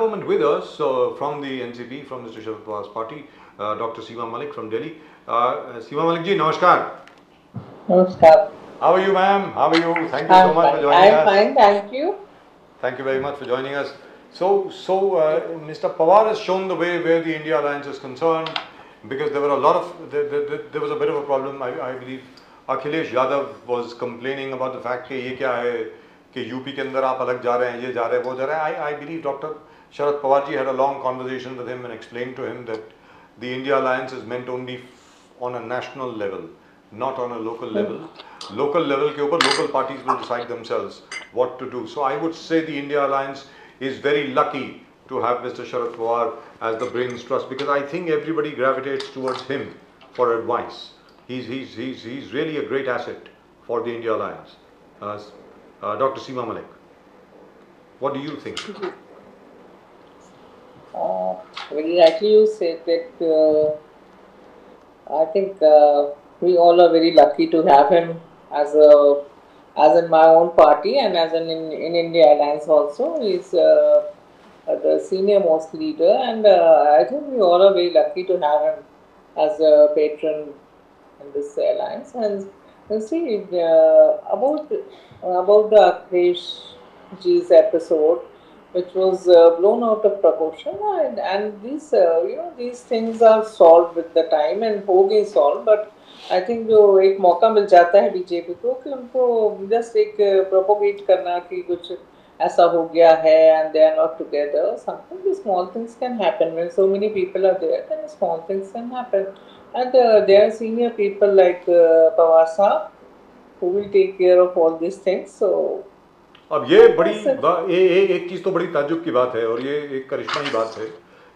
moment with us from the NCP, from Mr. Sharad Pawar's party, Dr. Seema Malik from Delhi. Seema Malik ji, namaskar. Namaskar. How are you, ma'am? How are you? Thank you so much for joining us. I'm fine, thank you. Thank you very much for joining us. So Mr. Pawar has shown the way where the India Alliance is concerned, because there were a lot of, there was a bit of a problem. I believe Akhilesh Yadav was complaining about the fact कि ये क्या है कि UP के अंदर आप अलग जा रहे हैं, ये जा रहे हैं, वो जा रहे हैं. I believe Dr. Sharad Pawar ji had a long conversation with him and explained to him that the India Alliance is meant only on a national level, not on a local level. Local level के ऊपर local parties will decide themselves what to do. So I would say the India Alliance is very lucky to have Mr. Sharad Pawar as the brains trust, because I think everybody gravitates towards him for advice. He's really a great asset for the India Alliance. Dr. Seema Malik, what do you think? Very rightly you said that I think we all are very lucky to have him as in my own party and as in India Alliance also. He's the senior most leader, and I think we all are very lucky to have him as a patron in this alliance. And see, about the Akhilesh ji's episode, which was blown out of proportion, and these these things are solved with the time and हो गई solved, but I think जो एक मौका मिल जाता है BJP को कि उनको just एक propagate करना कि कुछ ऐसा हो गया है and they are not together or something. The small things can happen when so many people are there. Then small things can happen, and there are senior people like Pawar Saab who will take care of all these things. So अब ये बड़ी एक चीज़ तो बड़ी ताज्जुब की बात है, और ये एक करिश्मा की बात है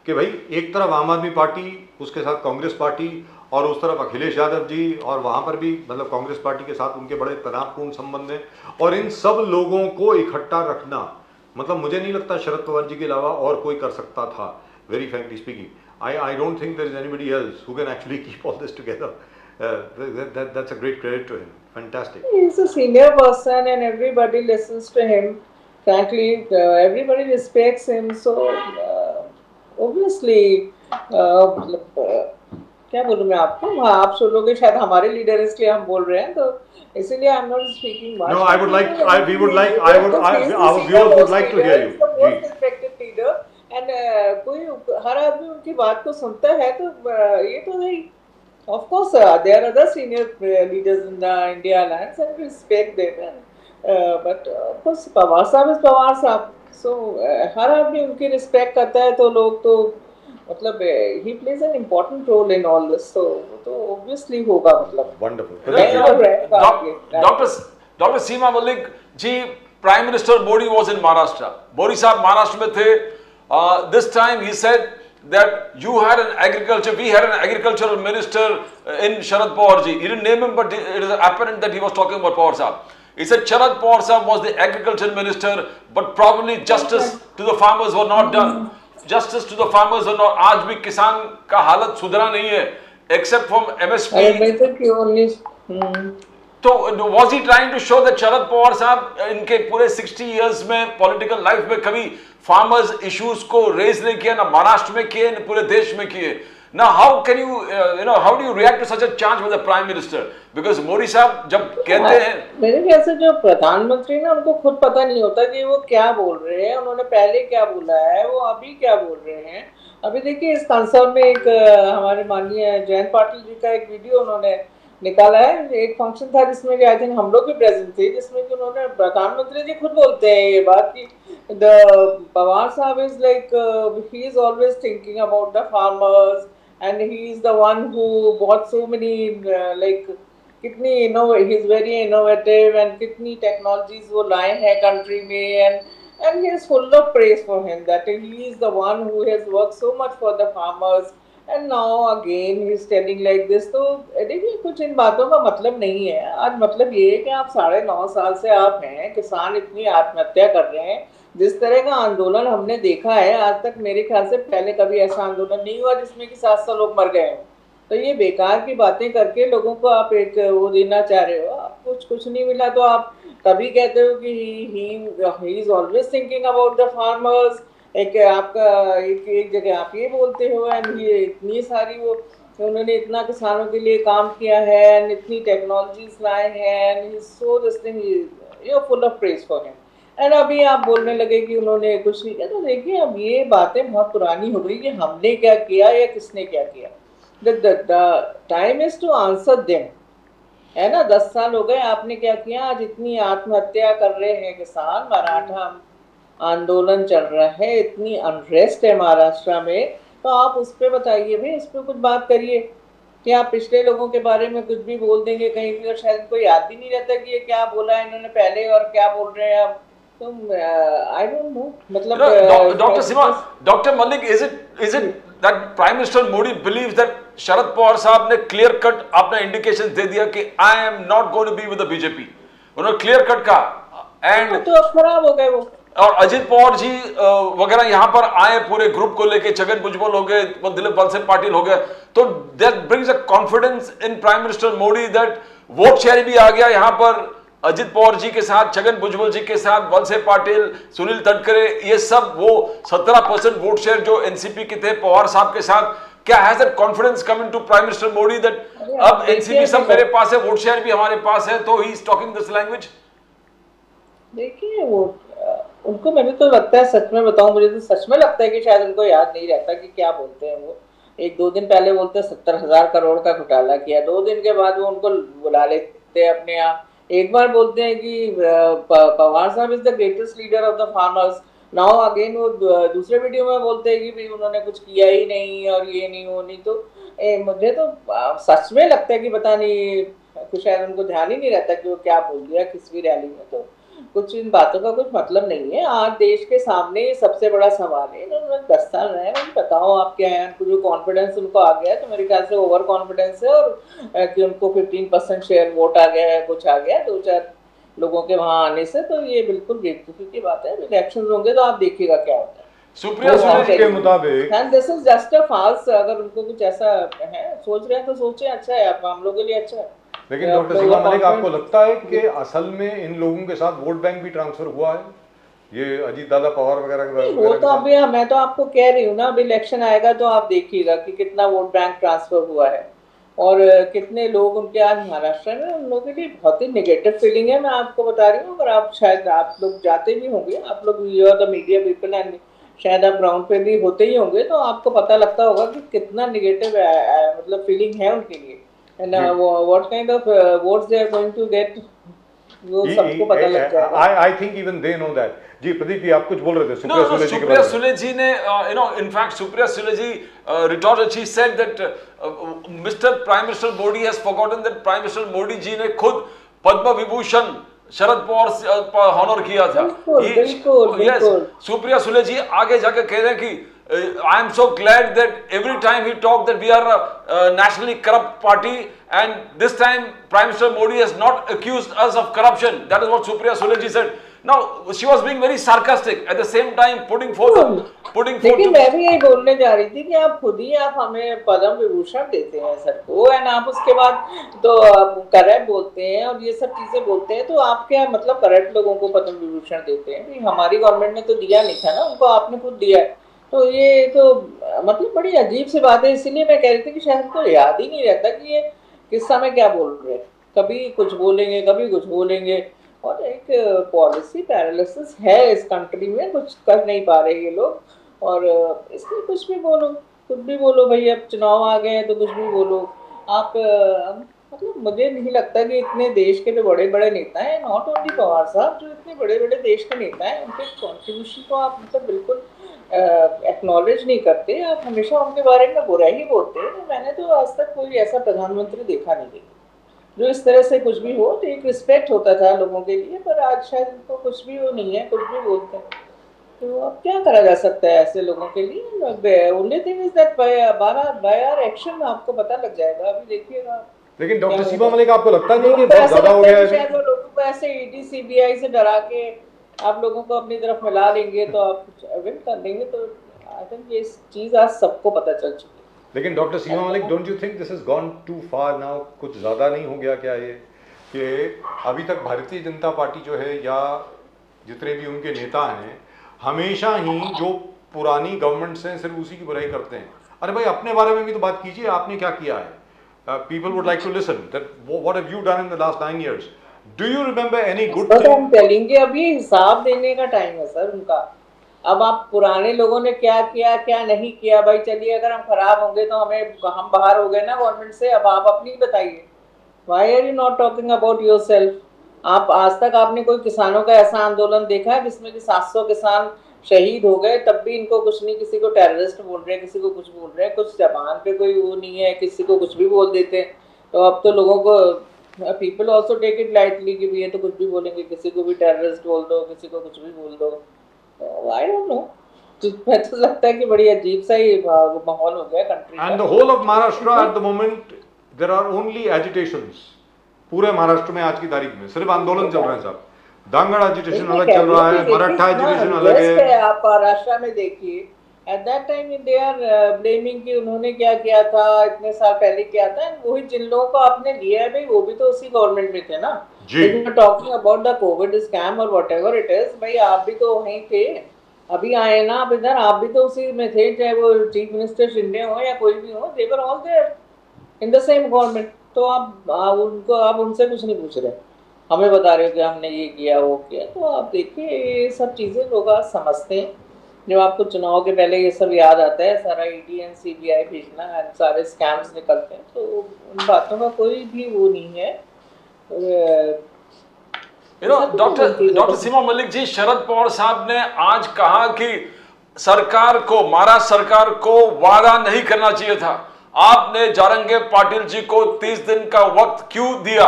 कि भाई एक तरफ आम आदमी पार्टी, उसके साथ कांग्रेस पार्टी, और उस तरफ अखिलेश यादव जी, और वहाँ पर भी मतलब कांग्रेस पार्टी के साथ उनके बड़े तनावपूर्ण संबंध हैं, और इन सब लोगों को इकट्ठा रखना, मतलब मुझे नहीं लगता शरद पवार जी के अलावा और कोई कर सकता था, very frankly speaking. I don't think there is anybody else who can actually keep all this together. That's a great credit to him. Fantastic. He's a senior person and everybody listens to him. Frankly, everybody respects him. So obviously, क्या बोलूँ मैं आपको, आप सुनोगे शायद हमारे leader इसलिए हम बोल रहे हैं, तो इसीलिए I'm not speaking much. No, our viewers would like to hear you. He's the most respected leader, and कोई हर आदमी उनकी बात को सुनता है, तो ये तो नहीं. Of course, there are other senior leaders in the India Alliance, and we respect them. But of course, Pawar Saab is Pawar Saab. So हर आदमी उनकी respect करता है, तो लोग तो मतलब he plays an important role in all this. So obviously होगा मतलब. Wonderful. Dr. Seema Malik ji, Prime Minister Modi was in Maharashtra. Modi साहब महाराष्ट्र में थे. This time he said that we had an agricultural minister in Sharad Pawar ji. He didn't name him, but it is apparent that he was talking about Pawar Saab. He said Sharad Pawar Saab was the agriculture minister, but probably justice to the farmers were not done. Justice to the farmers were not. आज भी किसान का हालत सुधरा नहीं है, except from MSP. तो was he trying to show that Sharad Pawar साहब इनके पूरे 60 years में political life में कभी farmers issues को raise नहीं किया, ना महाराष्ट्र में किए, ना पूरे देश में किए. Now how can you how do you react to such a charge with the Prime Minister? Because Modi साहब जब कहते हैं, मेरे ख्याल से जो प्रधानमंत्री ना, उनको खुद पता नहीं होता कि वो क्या बोल रहे हैं, उन्होंने पहले क्या बोला है, वो अभी क्या बोल रहे हैं. अभी देखिए इस कंसर्न में एक हमारे माननीय जयंत पाटिल जी का एक वीडियो उन्होंने निकाला है. एक फंक्शन था जिसमें आई थिंक हम लोग भी प्रेजेंट थे, जिसमें कि उन्होंने प्रधानमंत्री जी खुद बोलते हैं ये बात कि द पवार साहब is like he is always thinking about the farmers and he is the one who bought so many like कितनी he is very innovative and कितनी टेक्नोलॉजीज वो लाए हैं कंट्री में, and he is full of praise for him that he is the one who has worked so much for the farmers. And now again he is telling like this. तो देखिए कुछ इन बातों का मतलब नहीं है. आज मतलब ये है कि आप 9.5 साल से आप हैं, किसान इतनी आत्महत्या कर रहे हैं. जिस तरह का आंदोलन हमने देखा है आज तक, मेरे ख्याल से पहले कभी ऐसा आंदोलन नहीं हुआ जिसमें कि 700 लोग मर गए हों. तो ये बेकार की बातें करके लोगों को आप एक वो देना चाह रहे हो. आप कुछ नहीं मिला तो आप तभी कहते हो कि he is always thinking about the farmers. एक आपका एक जगह आप ये बोलते हो, एंड ये इतनी सारी वो उन्होंने इतना किसानों के लिए काम किया है एंड इतनी टेक्नोलॉजीज लाए हैं and so this thing you full of praise for him. And अभी आप बोलने लगे कि उन्होंने कुछ नहीं किया, तो देखिए अब ये बातें बहुत पुरानी हो गई कि हमने क्या किया या किसने क्या किया। The time is to answer them, है ना। 10 साल हो गए, आपने क्या किया? आज इतनी आत्महत्या कर रहे हैं किसान, मराठा आंदोलन चल रहा है, इतनी अनरेस्ट है महाराष्ट्र में, तो आप उस पर बताइए भाई, इस पर कुछ बात करिए। कि आप पिछले लोगों के बारे में कुछ भी बोल देंगे कहीं भी, और शायद कोई याद भी नहीं रहता कि ये क्या बोला है इन्होंने पहले और क्या बोल रहे हैं अब। तो आई डोंट नो, मतलब Dr. Sima, Dr. Malik, is it that Prime Minister Modi believes that Sharad Pawar साहब ने क्लियर कट अपना इंडिकेशन दे दिया कि I am not going to be with the BJP, उन्होंने क्लियर कट कहा, एंड तो अब खराब हो गए वो। और अजित पवार जी वगैरह यहाँ पर आए पूरे ग्रुप को लेके, छगन भुजबल हो गए, दिलीप वलसे पाटिल हो गए, तो that brings a confidence in prime minister Modi that vote share भी आ गया यहाँ पर अजित पवार जी के साथ, छगन भुजबल जी के साथ, वलसे पाटिल, सुनील तटकरे, ये सब वो 17% वोट शेयर जो एनसीपी के थे पवार साहब के साथ, क्या has that confidence come into prime minister Modi that अब एनसीपी सब मेरे पास है, वोट शेयर भी हमारे पास है, तो he is talking this language? देखिए वो उनको, मैंने तो लगता है, सच में बताऊं, मुझे तो सच में लगता है कि शायद उनको याद नहीं रहता कि क्या बोलते हैं वो। 1-2 दिन पहले बोलते 70,000 करोड़ का घोटाला किया, 2 दिन के बाद वो उनको बुला लेते हैं अपने यहाँ। एक बार बोलते हैं कि पवार साहब is the greatest leader of the farmers, now again वो दूसरे वीडियो में बोलते हैं कि भाई उन्होंने कुछ किया ही नहीं और ये नहीं वो नहीं। तो मुझे तो सच में लगता है कि पता नहीं, कुछ शायद उनको ध्यान ही नहीं रहता कि वो क्या बोल दिया किस भी रैली में। तो कुछ इन बातों का कुछ मतलब नहीं है। आज देश के सामने सबसे बड़ा सवाल है, इन्होंने 10 साल रहे हैं, बताओ आप क्या है। जो कॉन्फिडेंस उनको आ गया है, तो मेरे ख्याल से ओवर कॉन्फिडेंस है, और कि उनको 15% शेयर वोट आ गया है, कुछ आ गया 2-4 लोगों के वहां आने से, तो ये बिल्कुल बेवकूफी की बात है। इलेक्शन होंगे तो आप देखिएगा क्या होता है। सुप्रिया सुले के मुताबिक and this is just a false, अगर उनको कुछ ऐसा है सोच रहे हैं तो सोचे, अच्छा है, आप हम लोगों के लिए अच्छा है। लेकिन डॉक्टर सीमा मलिक, आपको लगता है कि असल में इन लोगों के साथ वोट बैंक भी ट्रांसफर हुआ है, ये अजीत दादा पवार वगैरह वो तो अभी मैं तो आपको कह रही हूँ ना, अभी इलेक्शन आएगा तो आप देखिएगा कि कितना वोट बैंक ट्रांसफर हुआ है और कितने लोग उनके आज महाराष्ट्र में, उन लोगों के लिए बहुत ही नेगेटिव फीलिंग है। मैं आपको बता रही हूँ, अगर आप शायद आप लोग जाते भी होंगे, आप लोग you are the media people and शायद आप ग्राउंड पे भी होते ही होंगे, तो आपको पता लगता होगा कि कितना नेगेटिव मतलब फीलिंग है उनके लिए, and what kind of votes they are going to get, वो सबको पता लग जाएगा। I think even they know that. जी प्रदीप जी, आप कुछ बोल रहे थे सुप्रिया सुले जी के बारे सुप्रिया में। सुले जी ने in fact Supriya Sule ji retorted, she said that Mr. Prime Minister Modi has forgotten that Prime Minister Modi जी ने खुद पद्म विभूषण शरद पवार पर हॉनर किया था। बिल्कुल। सुप्रिया सुले जी आगे जाकर कह रहे हैं कि I am so glad that every time he talked that we are a nationally corrupt party, and this time Prime Minister Modi has not accused us of corruption. That is what Supriya Sule ji said. Now she was being very sarcastic, at the same time putting forth. लेकिन मैं भी यही बोलने जा रही थी कि आप खुद ही आप हमें पद्म विभूषण देते हैं सबको, एंड आप उसके बाद तो करेक्ट बोलते हैं और ये सब चीजें बोलते हैं, तो आप क्या मतलब करेक्ट लोगों को पद्म विभूषण देते हैं? हमारी गवर्नमेंट ने तो दिया नहीं था ना उनको, आपने खुद दिया है। तो ये तो मतलब बड़ी अजीब सी बात है। इसीलिए मैं कह रही थी कि शायद उनको याद ही नहीं रहता कि ये किस समय क्या बोल रहे हैं, कभी कुछ बोलेंगे कभी कुछ बोलेंगे, और एक पॉलिसी पैरालिसिस है इस कंट्री में, कुछ कर नहीं पा रहे ये लोग। और इसलिए कुछ भी बोलो, कुछ भी बोलो भाई, अब चुनाव आ गए हैं तो कुछ भी बोलो आप। मतलब मुझे नहीं लगता कि इतने देश के जो बड़े बड़े नेता हैं, नॉट ओनली पवार साहब, जो इतने बड़े बड़े देश के नेता हैं, उनके कॉन्ट्रीब्यूशन को आप मतलब बिल्कुल एक्नॉलेज नहीं करते, आप हमेशा उनके बारे में बुरा ही बोलते हैं। तो मैंने तो आज तक कोई ऐसा प्रधानमंत्री देखा नहीं है जो इस तरह से कुछ भी हो, तो एक रिस्पेक्ट होता था लोगों के लिए, पर आज शायद इनको कुछ भी वो नहीं है, कुछ भी बोलते हैं। तो अब क्या करा जा सकता है ऐसे लोगों के लिए? Only thing is that by our action आपको पता लग जाएगा, अभी देखिएगा। लेकिन डॉक्टर सीमा मलिक, आपको लगता नहीं कि बहुत ज्यादा हो गया है? शायद वो लोगों को ऐसे ईडी सीबीआई से डरा के आप लोगों को अपनी तरफ मिला लेंगे तो आप कुछ विन कर देंगे। तो आई थिंक ये चीज आज सबको पता चल चुकी है। लेकिन doctor Seema Malik, don't you think this has gone too far now? कुछ ज्यादा नहीं हो गया क्या ये, कि अभी तक भारतीय जनता पार्टी जो है या जितने भी उनके नेता हैं, हमेशा ही जो पुरानी गवर्नमेंट्स हैं सिर्फ उसी की बुराई करते हैं। अरे भाई अपने बारे में भी तो बात कीजिए, आपने क्या किया है? People would like to listen that what have you done in the last 9 years? Do you remember any good तो thing? हम चलेंगे, अभी हिसाब देने का टाइम है सर उनका। अब आप पुराने लोगों ने क्या किया क्या नहीं किया, भाई चलिए अगर हम खराब होंगे तो हम बाहर हो गए ना गवर्नमेंट से। अब आप अपनी बताइए, why are you not talking about yourself? आप आज तक आपने कोई किसानों का ऐसा आंदोलन देखा है जिसमें कि 700 किसान शहीद हो गए, तब भी इनको कुछ नहीं, किसी को टेररिस्ट बोल रहे हैं, किसी को कुछ बोल रहे हैं, कुछ जबान पे कोई वो नहीं है, किसी को कुछ भी बोल देते हैं। तो अब तो लोगों को people also take it lightly कि ये तो कुछ भी बोलेंगे, किसी को भी टेररिस्ट बोल दो, किसी को कुछ भी बोल दो। आई डोंट नो, मैं तो लगता है कि बड़ी अजीब सा ही माहौल हो गया country And the whole of Maharashtra at the moment there are only agitations. पूरे महाराष्ट्र में आज की तारीख में सिर्फ आंदोलन चल रहे हैं साहब। दांगड़ एजिटेशन अलग चल रहा है, मराठा एजिटेशन अलग है। आप महाराष्ट्र में देखिए, at that time they are blaming कि उन्होंने क्या किया था, इतने साल पहले किया था। वही जिन लोगों को आपने लिया है भाई वो भी तो उसी गवर्नमेंट में थे ना। Talking about the Covid scam और व्हाटएवर इट इज, भाई आप भी तो वहीं थे, अभी आए ना आप इधर, आप भी तो उसी में थे, चाहे वो चीफ मिनिस्टर शिंदे हो या कोई भी हो, they were all there in the same government. तो आप उनसे कुछ नहीं पूछ रहे, हमें बता रहे हो कि हमने ये किया वो किया। तो आप देखिए ये सब चीज़ें लोग आज समझते हैं। जब आपको चुनाव के पहले ये सब याद आता है, सारा ईडी एंड सीबीआई भेजना, सारे स्कैम्स निकलते हैं, तो उन बातों का कोई भी वो नहीं है। डॉक्टर सीमा मलिक जी, शरद पवार साहब ने आज कहा कि सरकार को, महाराष्ट्र सरकार को वादा नहीं करना चाहिए था। आपने जारंगे पाटिल जी को 30 दिन का वक्त क्यों दिया?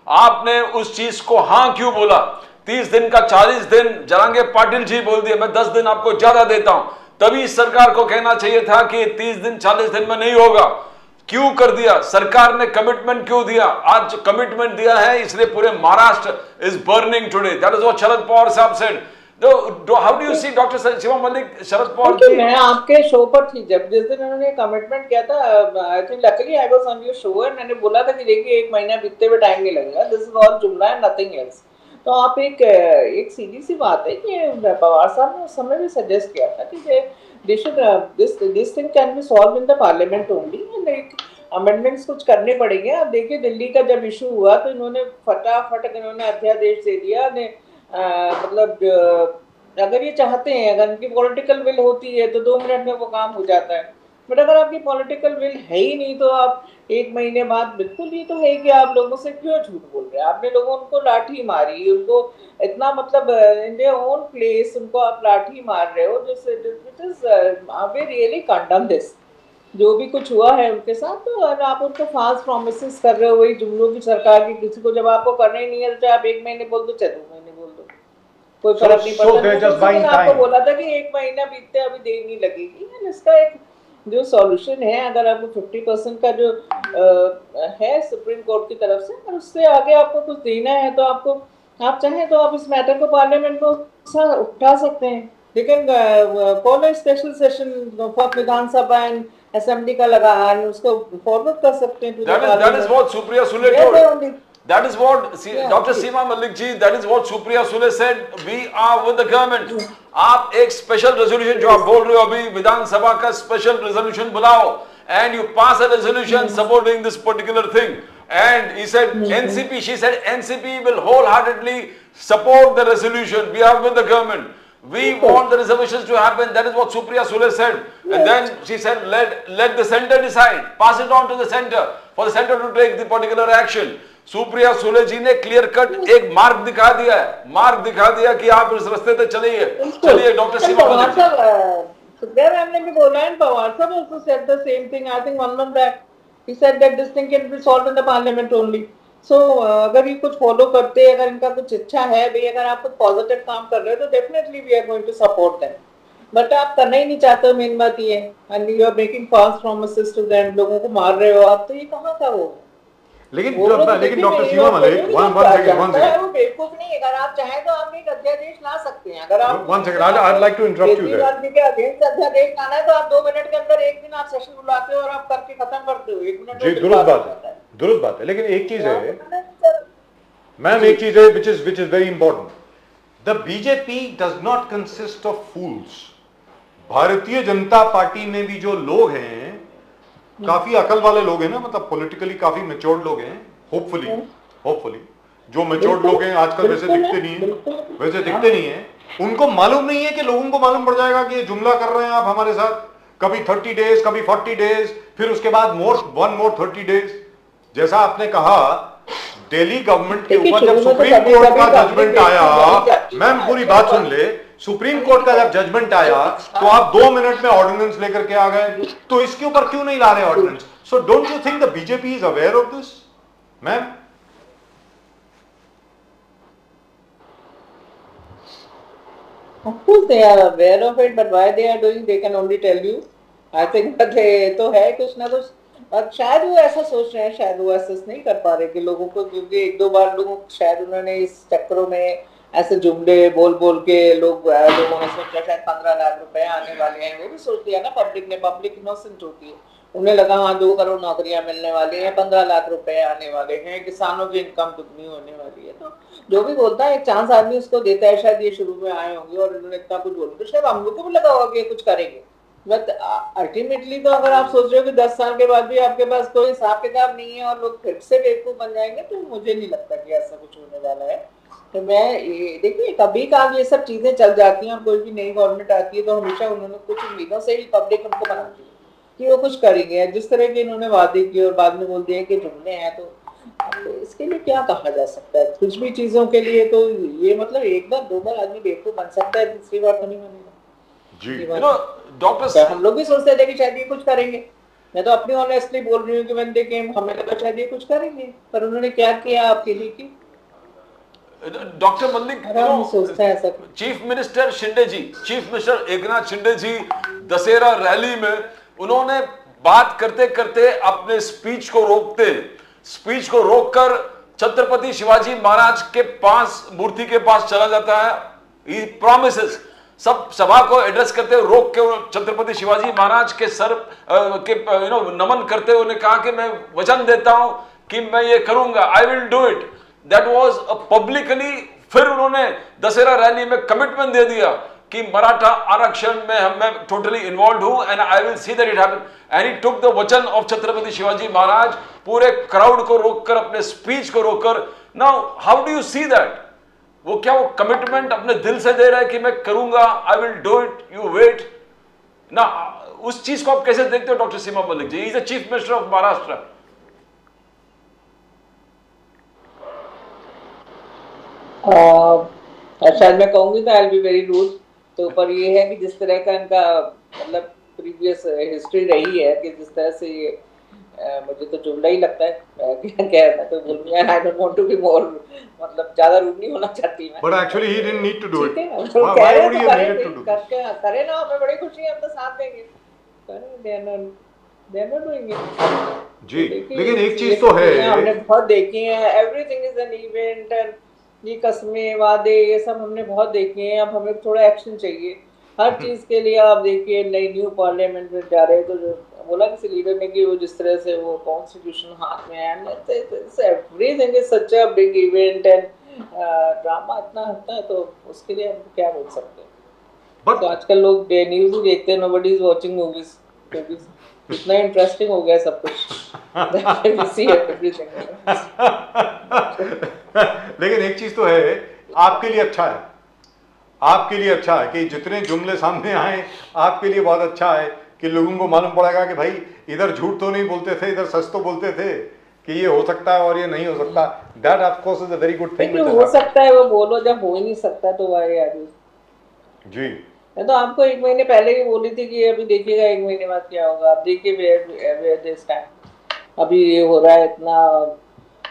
आपने उस चीज को हाँ क्यों बोला? 30 दिन का 40 दिन जारंगे पाटिल जी बोल दिए, मैं 10 दिन आपको ज्यादा देता हूं। तभी सरकार को कहना चाहिए था कि 30 दिन 40 दिन में नहीं होगा। क्यों कर दिया? सरकार ने कमिटमेंट क्यों दिया? आज कमिटमेंट दिया है इसलिए पूरे Maharashtra is burning today. That is what Sharad Pawar साहब सेड। How do you see doctor Seema Malik, Sharad Pawar ji? मैं आपके शो पर थी जब जिस दिन उन्होंने कमिटमेंट किया था। I think luckily I was on your show and मैंने बोला था कि देखिए 1 महीना बीतते हुए टाइम नहीं लगेगा, दिस इज ऑल जुमला एंड नथिंग एल्स। तो आप एक सीधी सी बात है कि पवार साहब ने उस समय भी सजेस्ट किया था कि this thing can be solve in the parliament only and एक अमेंडमेंट्स कुछ करने पड़ेंगे। आप देखिए दिल्ली का जब इशू हुआ तो इन्होंने फटाफट अध्यादेश दे दिया ने, मतलब अगर ये चाहते हैं, अगर इनकी पॉलिटिकल विल होती है तो 2 मिनट में वो काम हो जाता है। बट अगर आपकी पॉलिटिकल विल है ही नहीं तो आप 1 महीने बाद, बिल्कुल ये तो है कि आप लोगों से क्यों झूठ बोल रहे हैं। आपने लोगों उनको लाठी मारी, उनको इतना मतलब इन देयर ओन प्लेस उनको आप लाठी मार रहे हो, वी रियली कंडम दिस। जो भी कुछ हुआ है उनके साथ, तो आप उनको फास्ट प्रोमिसेस कर रहे हो, वही जुमलों की सरकार की। किसी को जब आपको करना ही नहीं है चाहे आप 1 महीने बोल दो चाहे 2 महीने बोल दो, कोई फर्क नहीं पड़ता। आपको बोला था कि 1 महीना बीतते अभी देर नहीं लगेगी। इसका एक जो सॉल्यूशन है, अगर आपको 50% का जो है सुप्रीम कोर्ट की तरफ से, अगर उससे आगे आपको कुछ देना है तो आप चाहें तो आप इस मैटर को पार्लियामेंट को उठा सकते हैं। लेकिन call special session for Vidhan Sabha and assembly का लगा उसको फॉरवर्ड कर सकते हैं। That is what Supriya Sule told. That is what Dr. Seema Malik ji, that is what Supriya Sule said. We are with the government. आप एक special resolution जो आप बोल रहे हो अभी, विधानसभा का स्पेशल रेजोल्यूशन बुलाओ and you pass a resolution supporting this particular thing. And he said NCP, she said NCP will wholeheartedly support the resolution. We are with the government. We want the reservations to happen. That is what Supriya Sule said. And then she said, let the center decide. Pass it on to the center for the center to take the particular action. Supriya Sule ji ने clear cut एक मार्ग दिखा दिया है, कि आप इस रास्ते पे चलिए। डॉक्टर सीमा मलिक सुप्रिया मैम ने भी बोला है, पवार साहब also said the same thing. I think 1 month back he said that this thing can be solved in the parliament only. So अगर ये कुछ फॉलो करते, अगर इनका कुछ इच्छा है भाई, अगर आप कुछ पॉजिटिव काम कर रहे हो तो definitely we are going to support them. But आप करना ही नहीं चाहते हो, मेन बात ये है। And you are making fast promises to them, लोगों को मार रहे हो आप, तो ये कहाँ का वो। लेकिन doctor Seema Malik, one second वो बेवकूफ नहीं। अगर आप चाहें तो आप एक अध्यादेश ला सकते हैं। अगर आप one second, I would like to interrupt you there. के अगेंस्ट अध्यादेश लाना है तो आप 2 मिनट के अंदर एक दिन आप सेशन बुलाते हो और आप करके खत्म करते हो। 1 मिनट जी, दुरुस्त बात है। लेकिन एक चीज है मैम, एक चीज है which is very important. The BJP does not consist of fools. Bharatiya Janata party में भी जो लोग हैं काफी अकल वाले लोग हैं ना, मतलब पॉलिटिकली काफी मेच्योर्ड लोग हैं, होपफुली जो मेच्योर्ड लोग हैं आजकल वैसे दिखते नहीं है, वैसे दिखते नहीं है, उनको मालूम नहीं है कि लोगों को मालूम पड़ जाएगा कि ये जुमला कर रहे हैं आप हमारे साथ, कभी 30 डेज, कभी 40 डेज, फिर उसके बाद वन मोर 30 डेज। जैसा आपने कहा दिल्ली गवर्नमेंट के ऊपर जब सुप्रीम कोर्ट का जजमेंट आया, मैम पूरी बात सुन ले, सुप्रीम कोर्ट का जब जजमेंट आया तो आप 2 मिनट में ऑर्डिनेंस लेकर के आ गए, तो इसके ऊपर क्यों नहीं ला रहे ordinance? So don't you think the BJP is aware of this ma'am? Of course they are aware of it, but why they are doing, they can only tell you. I think that तो है कुछ ना कुछ, और शायद वो ऐसा सोच रहे हैं, शायद वो एसेस नहीं कर पा रहे कि लोगों को, क्योंकि 1-2 बार लोगों शायद उन्होंने इस चक्करों में ऐसे जुमले बोल के लोगों ने सोचा शायद 15 लाख रुपए आने वाले हैं, वो भी सोच लिया ना पब्लिक ने, पब्लिक इनोसेंट होती है, उन्हें लगा हाँ 2 करोड़ नौकरियां मिलने वाली हैं, 15 लाख रुपए आने वाले हैं, किसानों की इनकम दुगनी होने वाली है, तो जो भी बोलता है एक चांस आदमी उसको देता है, शायद ये शुरू में आए होंगे और उन्होंने इतना कुछ बोला तो शायद हम लोग को भी लगा होगा कि कुछ करेंगे, बट अल्टीमेटली तो अगर आप सोच रहे हो कि 10 साल के बाद भी आपके पास कोई हिसाब किताब नहीं है और लोग फिर से बेवकूफ बन जाएंगे, तो मुझे नहीं लगता कि ऐसा कुछ होने वाला है। तो मैं देखिए कभी कभी ये सब चीजें चल जाती हैं और कोई भी नई गवर्नमेंट आती है तो हमेशा उन्होंने कुछ उम्मीदों से ही पब्लिक उनको बनाती है कि वो कुछ करेंगे, जिस तरह के इन्होंने वादे किए और बाद में बोल दिया कि जुमले हैं, तो इसके लिए क्या कहा जा सकता है? कुछ भी चीजों के लिए तो ये मतलब 1 बार 2 बार आदमी बेवकूफ बन सकता है, तीसरी बार तो नहीं बनेगा जी। You know, डॉक्टर हम लोग भी सोचते थे कि शायद ये कुछ करेंगे, मैं तो अपनी ऑनेस्टली बोल रही हूँ कि मैंने देखे हमें लगा शायद ये कुछ करेंगे, पर उन्होंने क्या किया आपके लिए की डॉक्टर मल्लिक, सोचता है ऐसा। चीफ मिनिस्टर शिंदे जी, चीफ मिनिस्टर एकनाथ शिंदे जी दशहरा रैली में उन्होंने बात करते करते अपने स्पीच को रोककर छत्रपति शिवाजी महाराज के पास, मूर्ति के पास चला जाता है। ही प्रॉमिसेस, सब सभा को एड्रेस करते हुए रोक के छत्रपति शिवाजी महाराज के सर के नमन करते हुए उन्होंने कहा कि मैं वचन देता हूं कि मैं ये करूंगा, I will do it. That was publicly. फिर उन्होंने दशहरा रैली में कमिटमेंट दे दिया कि मराठा आरक्षण में मैं टोटली इन्वॉल्व हूं and I will see that it happen, and he took the वचन ऑफ छत्रपति शिवाजी महाराज, पूरे क्राउड को रोककर, अपने स्पीच को रोककर। Now how do you see that? वो क्या वो कमिटमेंट अपने दिल से दे रहा है कि मैं करूंगा, I will do it, you wait ना? उस चीज को आप कैसे देखते हो doctor Seema Malik ji? Is the chief minister of Maharashtra. शायद मैं कहूंगी कि I will be very rude, तो पर ये है कि जिस तरह का इनका मतलब प्रीवियस हिस्ट्री रही है कि जिस तरह से ये मुझे तो जुमला ही लगता है, मैं तो बोलूंगा I don't want to be more, मतलब ज्यादा रूड नहीं होना चाहती मैं, but actually he didn't need to do it. Why would he need to do? करे ना, हमें बड़ी खुशी है, हम तो साथ देंगे, करे they are not doing it जी। लेकिन एक चीज तो है, हमने बहुत देखी है, everything is an event and ये कस्में वादे ये सब हमने बहुत देखे हैं। अब हमें थोड़ा एक्शन चाहिए हर चीज के लिए। आप देखिए नई न्यू पार्लियामेंट में जा रहे तो जो बोला किसी लीडर ने कि वो जिस तरह से वो कॉन्स्टिट्यूशन हाथ में है, everything is such a big event and drama इतना होता है, तो उसके लिए हम क्या बोल सकते हैं। तो आजकल लोग न्यूज ही देखते हैं, नोबडी इज वाचिंग मूवीज, इतना इंटरेस्टिंग हो गया सब कुछ। लेकिन एक चीज तो है, आपके लिए अच्छा है, आपके लिए अच्छा है कि जितने जुमले सामने आए, आपके लिए बहुत अच्छा है कि लोगों को मालूम पड़ेगा कि भाई इधर झूठ तो नहीं बोलते थे, इधर सच तो बोलते थे कि ये हो सकता है और ये नहीं हो सकता। That of course is a very good thing. हो सकता है वो बोलो, जब हो ही नहीं सकता तो वाई आगे जी। मैं तो आपको 1 महीने पहले ही बोली थी कि अभी देखिएगा 1 महीने बाद क्या होगा। आप देखिए वेयर दिस टाइम अभी ये हो रहा है, इतना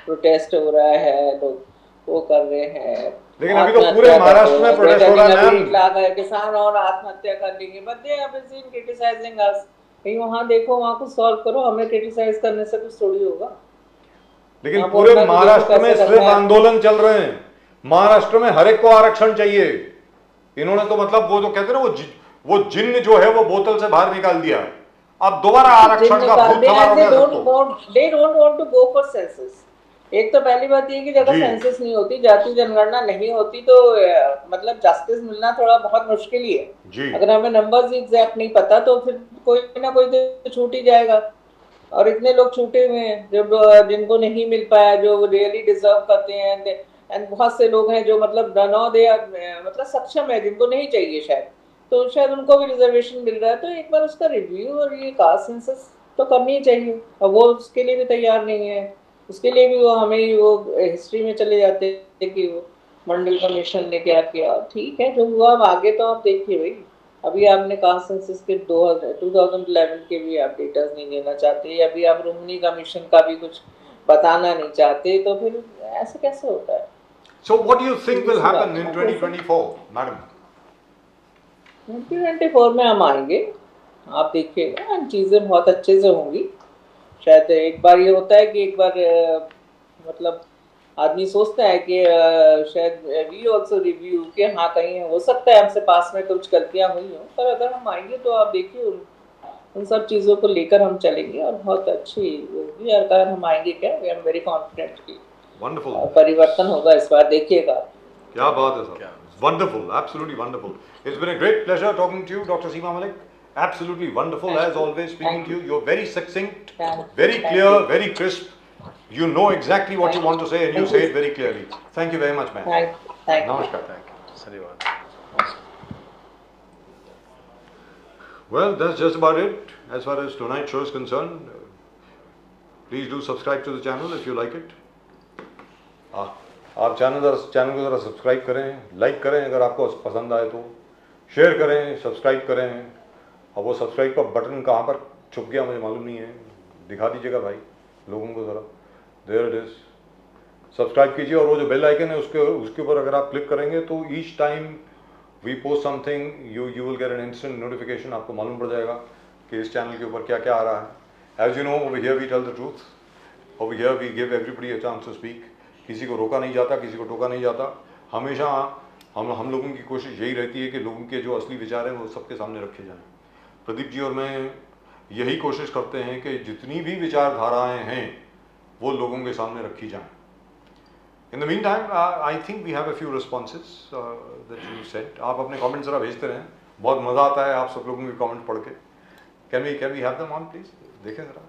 प्रोटेस्ट हो रहा है, लोग वो कर रहे हैं। लेकिन अभी तो पूरे महाराष्ट्र में प्रोटेस्ट हो रहा है मैम। लाख किसान और आत्महत्या कर लेंगे, but they have been criticising us. कहीं वहां देखो, वहां कुछ सॉल्व करो, हमें क्रिटिसाइज करने से कुछ थोड़ी होगा। लेकिन पूरे महाराष्ट्र में सिर्फ आंदोलन चल रहे हैं। महाराष्ट्र में हर एक को आरक्षण चाहिए। इन्होंने तो मतलब वो जो कहते हैं ना, वो जिन्न जो है वो बोतल से बाहर निकाल दिया। अब दोबारा आरक्षण का भूत सवार हो गया सबको। They don't want to go for census. एक तो पहली बात ये कि जब जी। सेंसस नहीं होती, जाति जनगणना नहीं होती, तो मतलब जस्टिस मिलना थोड़ा बहुत मुश्किल ही है। जी। अगर हमें नंबर्स एग्जैक्ट नहीं पता तो फिर कोई ना कोई तो छूट ही जाएगा। और इतने लोग छूटे हुए हैं जब जिनको नहीं मिल पाया, जो रियली डिजर्व करते हैं, एंड बहुत से लोग हैं जो मतलब नो दे मतलब सक्षम है, जिनको नहीं चाहिए शायद, तो शायद उनको भी रिजर्वेशन मिल रहा है। तो एक बार उसका रिव्यू और ये कास्ट सेंसस तो करनी ही चाहिए, और वो उसके लिए भी तैयार नहीं है। उसके लिए भी वो हमें वो हिस्ट्री में चले जाते हैं कि वो मंडल कमीशन ने क्या किया। ठीक है, जो हुआ अब आगे तो आप देखिए भाई। अभी आपने कास्ट सेंसस के 2011 के भी आप डेटास नहीं देना चाहते, अभी आप रुमनी कमीशन का भी कुछ बताना नहीं चाहते, तो फिर ऐसे कैसे होता है? So what do you think Sidhi will सी बात happen है in ना। 2024, madam? 2024 में हम आएंगे, आप देखिएगा चीजें बहुत अच्छे से होंगी। शायद एक बार ये होता है कि एक बार मतलब आदमी सोचता है कि शायद वी ऑल्सो रिव्यू के हाँ कहीं हो सकता है हमसे पास में कुछ गलतियां हुई हो, पर अगर हम आएंगे तो आप देखिए उन सब चीज़ों को लेकर हम चलेंगे और बहुत अच्छी होगी। और अगर हम आएंगे क्या, वी एम वेरी कॉन्फिडेंट कि Wonderful. परिवर्तन होगा इस बार, देखिएगा। क्या बात है sir, wonderful, absolutely wonderful. It's been a great pleasure talking to you, Dr. Seema Malik. Absolutely wonderful Thank as you. always speaking Thank to you. You're very succinct, Thank- very thank clear, you. very crisp. You know exactly what you Thank want to say and you Thank say you. it very clearly. Thank you very much, ma'am. Thank you. Namaskar. Thank you. धन्यवाद. Well, that's just about it as far as tonight's show is concerned. Please do subscribe to the channel if you like it. आप channel को ज़रा subscribe करें, like करें अगर आपको पसंद आए तो, शेयर करें, सब्सक्राइब करें। और वो सब्सक्राइब का बटन कहाँ पर छुप गया मुझे मालूम नहीं है, दिखा दीजिएगा भाई लोगों को ज़रा। देयर इट इज़, सब्सक्राइब कीजिए और वो जो बेल आइकन है उसके ऊपर अगर आप क्लिक करेंगे तो each time we post something you will get an instant notification. आपको मालूम पड़ जाएगा कि इस चैनल के ऊपर क्या क्या आ रहा है। As you know, over here we tell the truth, over here we give everybody a chance to speak. किसी को रोका नहीं जाता, किसी को टोका नहीं जाता। हमेशा हम लोगों की कोशिश यही रहती है कि लोगों के जो असली विचार हैं वो सबके सामने रखे जाएं। प्रदीप जी और मैं यही कोशिश करते हैं कि जितनी भी विचारधाराएं हैं वो लोगों के सामने रखी जाएं। In the meantime I think we have a few responses that you said. आप अपने कमेंट्स ज़रा भेजते रहें, बहुत मज़ा आता है आप सब लोगों के कमेंट पढ़ के। Can we have them on please? देखें ज़रा।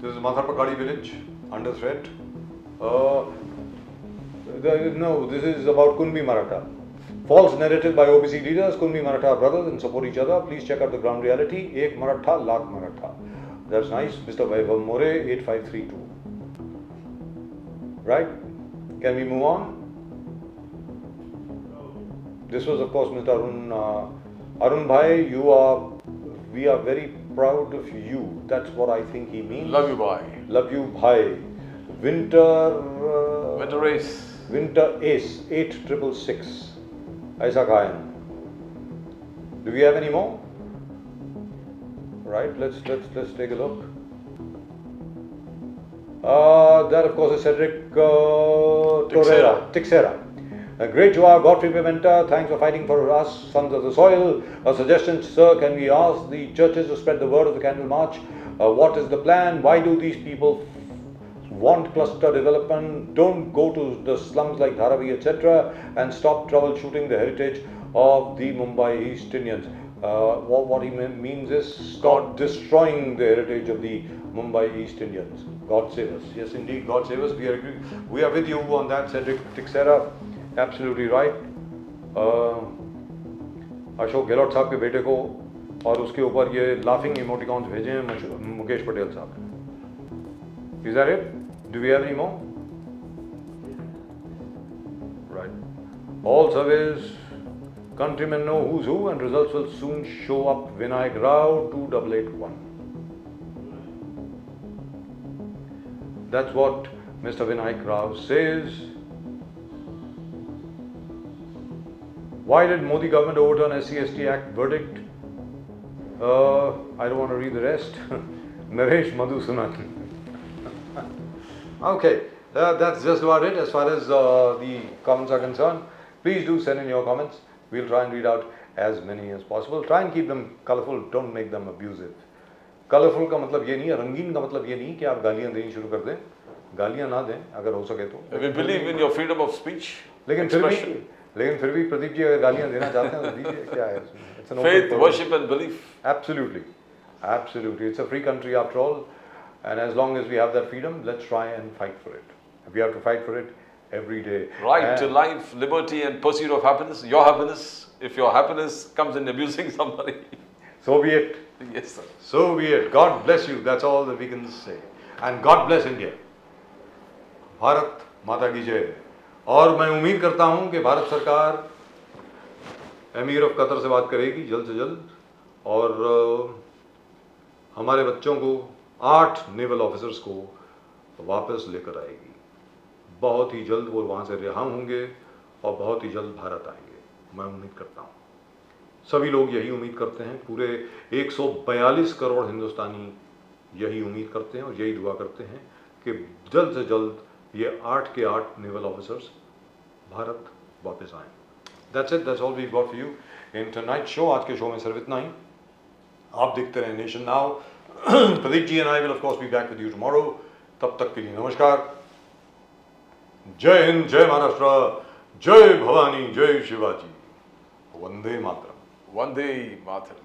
This is Matha Pakadi village under threat. No, this is about Kunbi Maratha. False narrative by OBC leaders. Kunbi Maratha are brothers and support each other. Please check out the ground reality. Ek Maratha, lakh Maratha. That's nice. Mr. Vaibhav More, 8532. Right? Can we move on? This was, of course, Mr. Arun Bhai. We are very proud of you. That's what I think he means. Love you, bye. Love you, bhai. Winter race. Winter Ace 8666. ऐसा कहा है। Do we have any more? Right. Let's take a look. That of course is Cedric Tixera. A great Joao Godfrey Pimenta, thanks for fighting for us, sons of the soil. A suggestion, sir, can we ask the churches to spread the word of the Candle March? What is the plan? Why do these people want cluster development? Don't go to the slums like Dharavi, etc. and stop troubleshooting the heritage of the Mumbai East Indians. What he means is stop destroying the heritage of the Mumbai East Indians. God save us. Yes, indeed, God save us. We are with you on that, Cedric Tixera. Absolutely right. Ashok Gehlot साहब के बेटे को और उसके ऊपर ये laughing emoticons भेजे हैं मुकेश पटेल साहब ने। Is that it? Do we have any more? Right. All surveys, countrymen know who's who and results will soon show up. Vinayak Rao 2881. That's what Mr. Vinayak Rao says. Why did Modi government overturn SC/ST Act verdict? I don't want to read the rest. Naresh Madhusunan. Okay, that's just about it as far as the comments are concerned. Please do send in your comments. We'll try and read out as many as possible. Try and keep them colorful. Don't make them abusive. Colourful का मतलब ये नहीं है, रंगीन का मतलब ये नहीं कि आप गालियां देनी शुरू कर दें, गालियां ना दें अगर हो सके तो। We believe in your freedom of speech, लेकिन expression, फिर भी प्रदीप जी अगर गालियां देना चाहते हैं तो दीजिए, क्या है इसमें? It's an open faith, forum. worship and belief. Absolutely, absolutely. It's a free country after all, and as long as we have that freedom, let's try and fight for it. We have to fight for it every day. Right And to life, liberty and pursuit of happiness. Your happiness, if your happiness comes in abusing somebody. so be it. Yes, sir. So be it. God bless you. That's all that we can say. And God bless India. Bharat माता की जय। और मैं उम्मीद करता हूं कि भारत सरकार एमीर ऑफ कतर से बात करेगी जल्द से जल्द, और हमारे बच्चों को 8 नेवल ऑफिसर्स को वापस लेकर आएगी। बहुत ही जल्द वो वहाँ से रिहा होंगे और बहुत ही जल्द भारत आएंगे, मैं उम्मीद करता हूँ। सभी लोग यही उम्मीद करते हैं, पूरे 142 करोड़ हिंदुस्तानी यही उम्मीद करते हैं और यही दुआ करते हैं कि जल्द से जल्द ये 8 के 8 नेवल ऑफिसर्स भारत वापस आएँ। That's it, that's all we've got for you in tonight's show। आज के शो में सिर्फ इतना ही। आप देखते रहें nation now. Pradeep ji and I will of course be back with you tomorrow. तब तक के लिए नमस्कार, जय हिंद, जय महाराष्ट्र, जय भवानी, जय शिवाजी, वंदे मातरम। Vande Mataram.